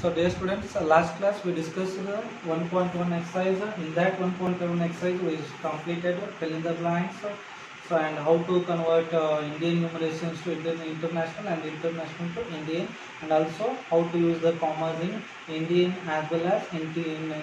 So dear students, last class we discussed 1.1 exercise. In that 1.1 exercise we completed fill in the blanks. So and how to convert Indian numerations to Indian international and international to Indian, and also how to use the commas in Indian as well as in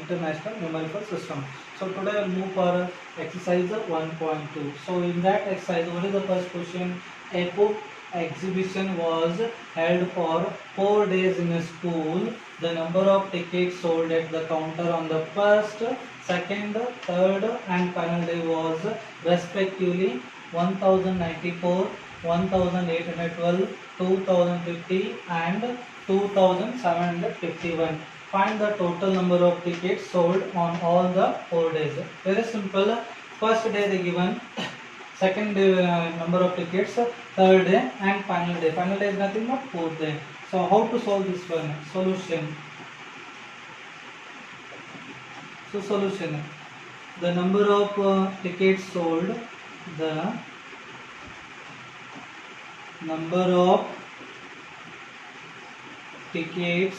international numerical system. So today I will move for exercise 1.2. So in that exercise, what is the first question? A book exhibition was held for 4 days in a school. The number of tickets sold at the counter on the first, second, third and final day was respectively 1094, 1812, 2050 and 2751. Find the total number of tickets sold on all the 4 days. Very simple. First day they given, second day number of tickets, third day and final day. Final day is nothing but fourth day. So how to solve this one? Solution. So solution. The number of tickets sold. The number of tickets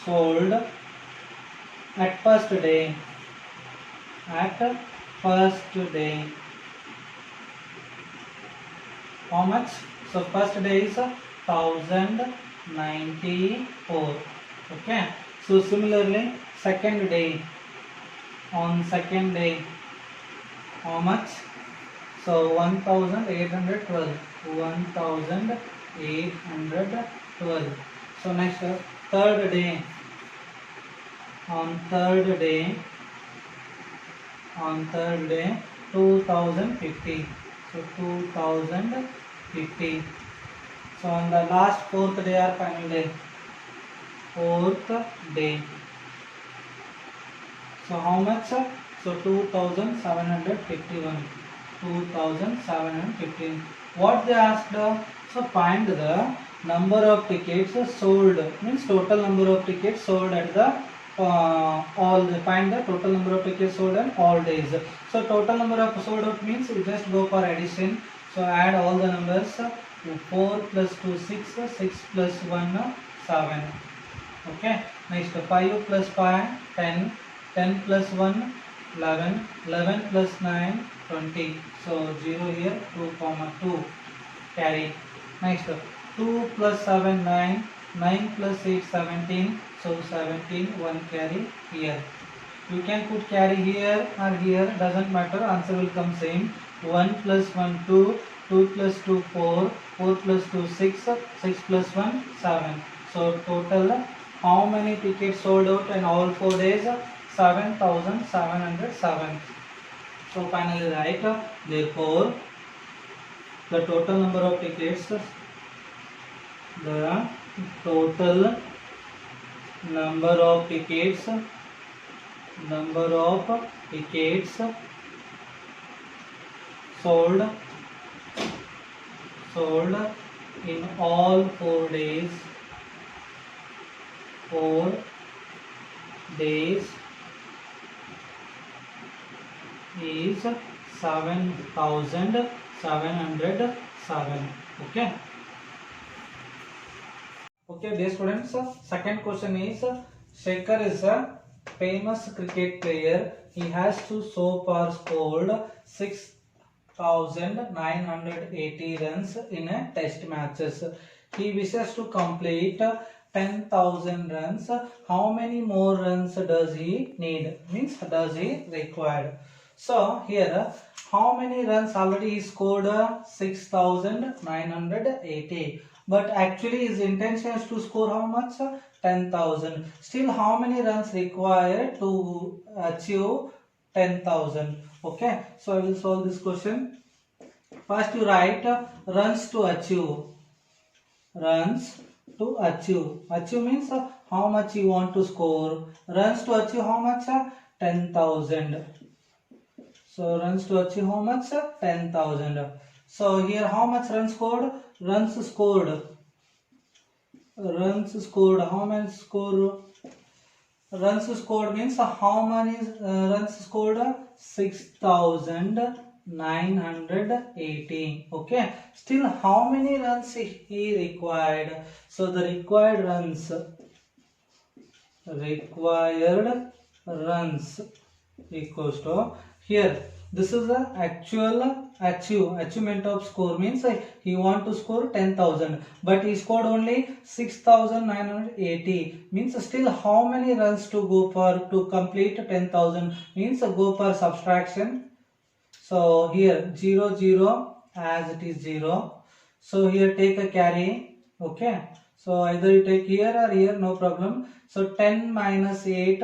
sold at first day. At first day. How much? So first day is 1094. Okay. So similarly, second day. On second day, how much? So 1812. 1812. So next, third day. On third day, 2050. So 2050. So on the last fourth day or final day, fourth day. So how much? So 2751. 2715. What they asked? So find the number of tickets sold, means total number of tickets sold at the find the total number of tickets sold on all days. So total number of sold out means we just go for addition. So add all the numbers. 4 plus 2 6, 6 plus 1 7. Okay. Next 5 plus 5 10, 10 plus 1 11, 11 plus 9 20. So 0 here, 2 comma 2 carry. Next 2 plus 7 9, 9 plus 8 17. So 17 1 carry here. You can put carry here or here, doesn't matter, answer will come same. 1 plus 1 2, 2 plus 2 4, 4 plus 2 6, 6 plus 1 7. So total how many tickets sold out in all 4 days? 7707. So finally write, therefore the total number of tickets, the total number of tickets sold in all 4 days is 7707. Okay. Okay, dear students, second question is, Shekhar is a famous cricket player. He has to so far scored 6,980 runs in a test matches. He wishes to complete 10,000 runs. How many more runs does he need? Means does he required? So here, how many runs already he scored? 6,980. But actually his intention is to score how much? 10,000. Still how many runs required to achieve 10,000? Okay. So I will solve this question. First you write runs to achieve. Runs to achieve. Achieve means how much you want to score. Runs to achieve how much? 10,000. So runs to achieve how much? 10,000. So here how much runs scored? Runs scored. How many score? Runs scored means how many runs scored? 6,000 980. Okay, still how many runs he required? So the required runs equals to, here this is the actual achievement of score, means he want to score 10,000 but he scored only 6,980, means still how many runs to go for to complete 10,000, means go for subtraction. So here 0 0 as it is 0, so here take a carry. Okay, so either you take here or here, no problem. So 10 minus 8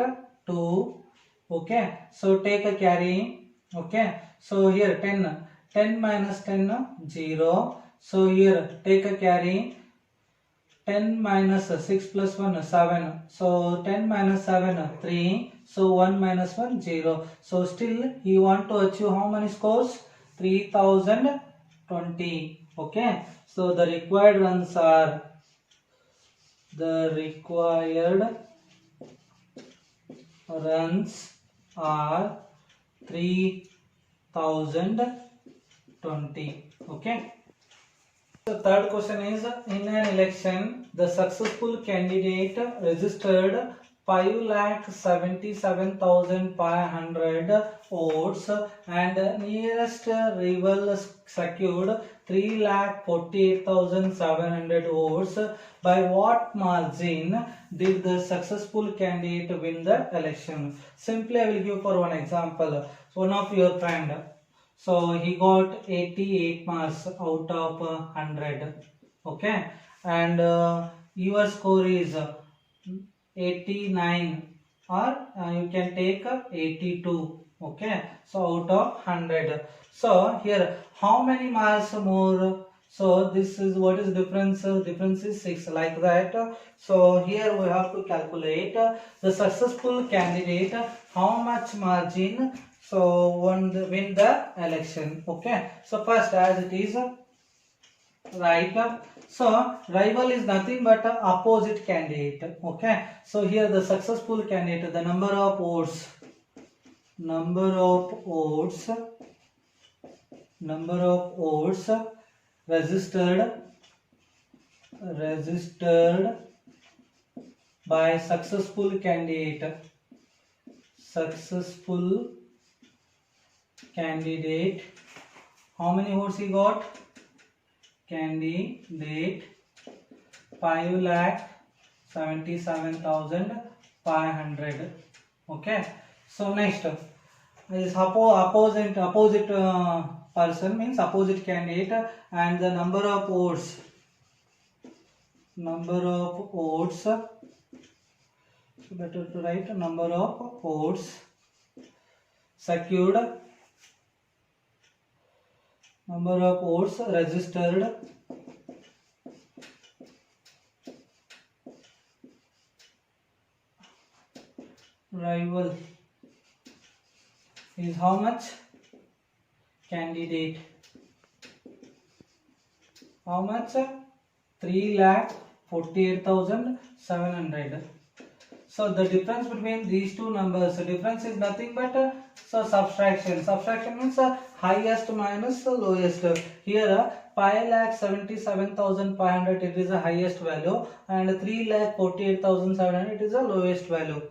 2. Okay, so take a carry. Okay, so here 10 minus 10 0, so here take a carry. 10 minus 6 plus 1 7, so 10 minus 7 3, so 1 minus 1 0, so still he want to achieve how many scores? 3020. Okay, so the required runs are, the required runs are 3020. Okay. The third question is, in an election, the successful candidate registered 5,77,500 votes and nearest rival secured 3,48,700 votes. By what margin did the successful candidate win the election? Simply I will give for one example. One of your friend, so he got 88 marks out of 100. Okay, and your score is 89, or you can take 82. Okay, so out of 100. So here how many marks more? So this is what is difference? Difference is 6, like that. So here we have to calculate the successful candidate how much margin so win the election. Okay, so first as it is right, so rival is nothing but opposite candidate. Okay, so here the successful candidate, the number of votes registered by successful candidate, how many votes he got? Candidate 5,77,500. Okay, so next is opposite person, means opposite candidate, and the number of votes so better to write number of votes secured, number of votes registered rival is how much? Candidate how much? 3,48,700. So the difference between these two numbers, the difference is nothing but so subtraction. Subtraction means highest minus the lowest. Here 5,77,500 it is the highest value, and 3,48,700 it is the lowest value.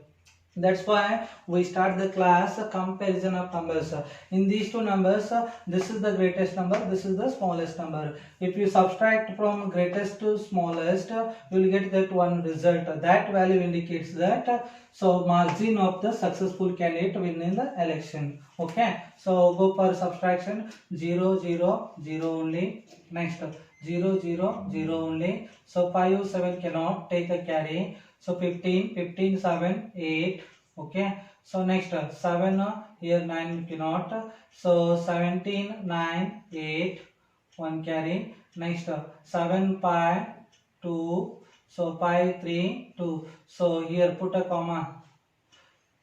That's why we start the class comparison of numbers. In these two numbers, this is the greatest number, this is the smallest number. If you subtract from greatest to smallest, you will get that one result. That value indicates that so margin of the successful candidate win in the election. Okay, so go for subtraction. 0 0 0 only. Next 0 0 0 only. So 5 7 cannot take a carry. So 15 15 7 8. Okay, so next 7 here 9 cannot. So 17 9 8 1 carry. Next 7 5 2. So 5 3 2. So here put a comma.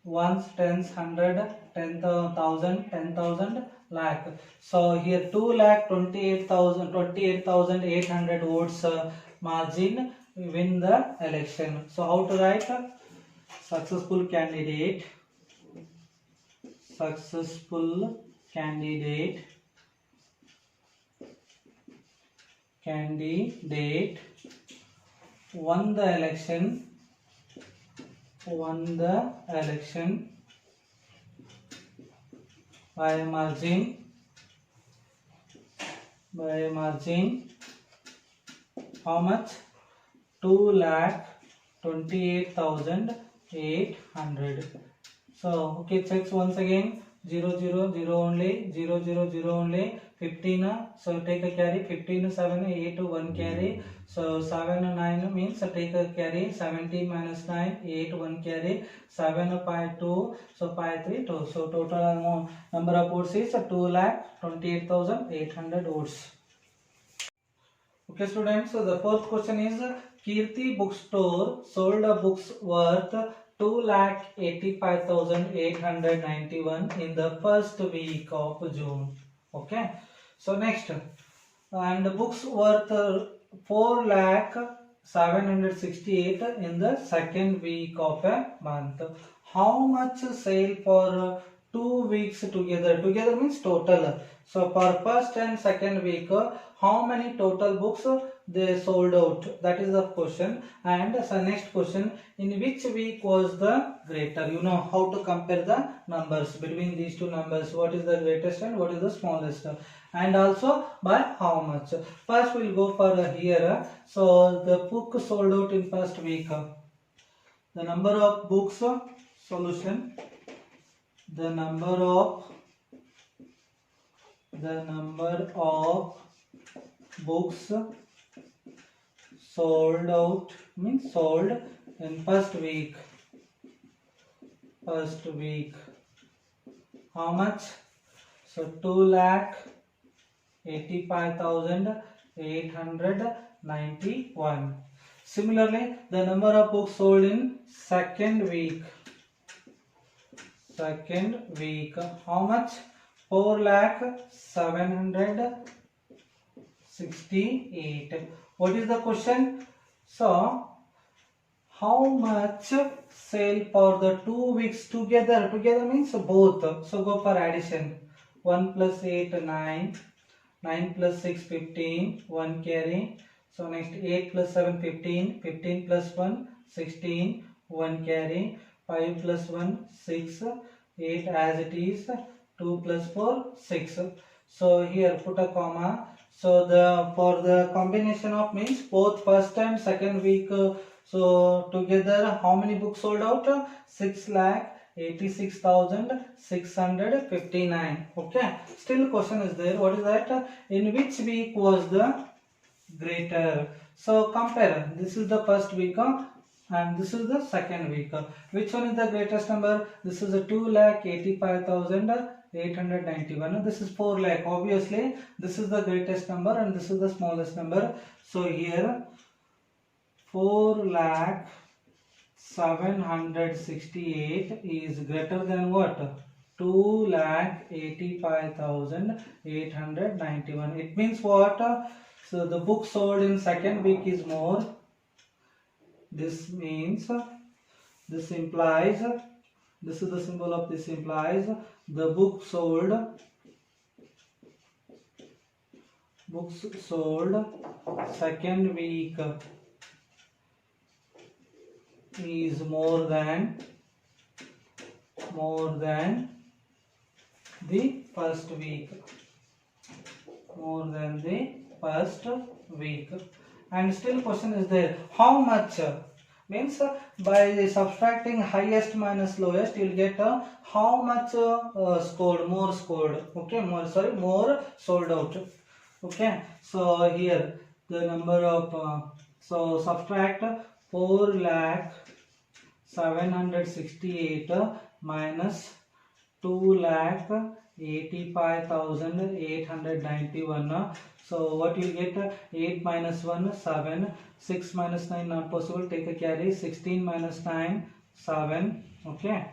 Ones, tens, 100, 10,000, 10,000, lakh. So here 2,28,800 votes margin win the election. So how to write? Successful candidate candidate won the election by margin how much? 2,28,800. So okay, checks once again. 0 0 0 only, 0 0 0 only, 15. So take a carry, 15 7 8 1 carry. So 7 9 means take a carry, 17 minus 9 8 1 carry, 7 pi 2, so pi 3 2. So total number of votes is 2,28,800 votes. Okay students, so the fourth question is Kirti Bookstore sold books worth 2,85,891 in the first week of June. Okay, so next, and the books worth 4,768 in the second week of a month. How much sale for 2 weeks together? Together means total. So for first and second week, how many total books they sold out? That is the question. And the next question, in which week was the greater? You know how to compare the numbers between these two numbers. What is the greatest and what is the smallest? And also by how much? First we'll go for here. So the book sold out in first week. The number of books, solution. The number of books sold out means sold in first week. How much? So 2,85,891. Similarly, the number of books sold in second week. How much? 4,768. What is the question? So how much sale for the 2 weeks together? Together means both. So go for addition. 1 plus 8 9, 9 plus 6 15, 1 carry. So next 8 plus 7 15, 15 plus 1 16, 1 carry. 5 plus 1 6, 8 as it is, 2 plus 4 6. So here put a comma. So for the combination of means both first and second week, so together how many books sold out? 6,86,659. Okay, still question is there. What is that? In which week was the greater? So compare. This is the first week and this is the second week. Which one is the greatest number? This is a 2,85,891. This is 4 lakh. Obviously, this is the greatest number and this is the smallest number. So here 4,768 is greater than what? 2,85,891. It means what? So the book sold in second week is more. This means, this implies, this is the symbol of this implies the books sold second week is more than the first week. And still question is there. How much? Means by subtracting highest minus lowest, you'll get how much more scored. Okay, more sold out. Okay, so here the number of so subtract 4,768 minus 2,85,891. So what you get? 8 minus 1 7, 6 minus 9 not possible, take a carry. 16 minus 9 7. Okay,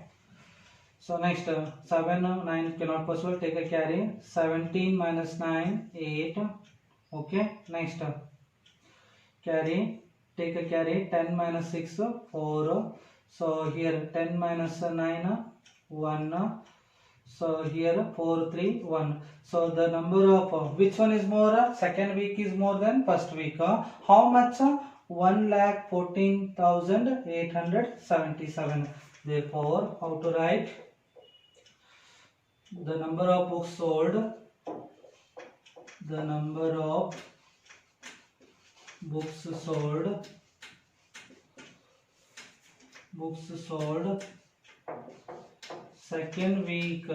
so next 7 9 cannot possible, take a carry. 17 minus 9 8. Okay, next carry, take a carry. 10 minus 6 4. So here 10 minus 9 1. So here 431. So the number of which one is more? Second week is more than first week. How much? 1,14,877. Therefore, how to write? The number of books sold. The number of books sold. Books sold. Second week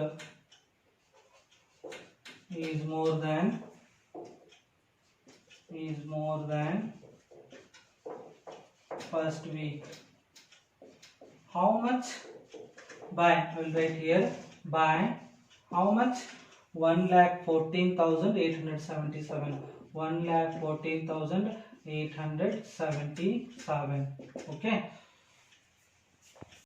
is more than first week. How much? By, I will write here, by how much? 1,14,877. 1,14,877. Okay.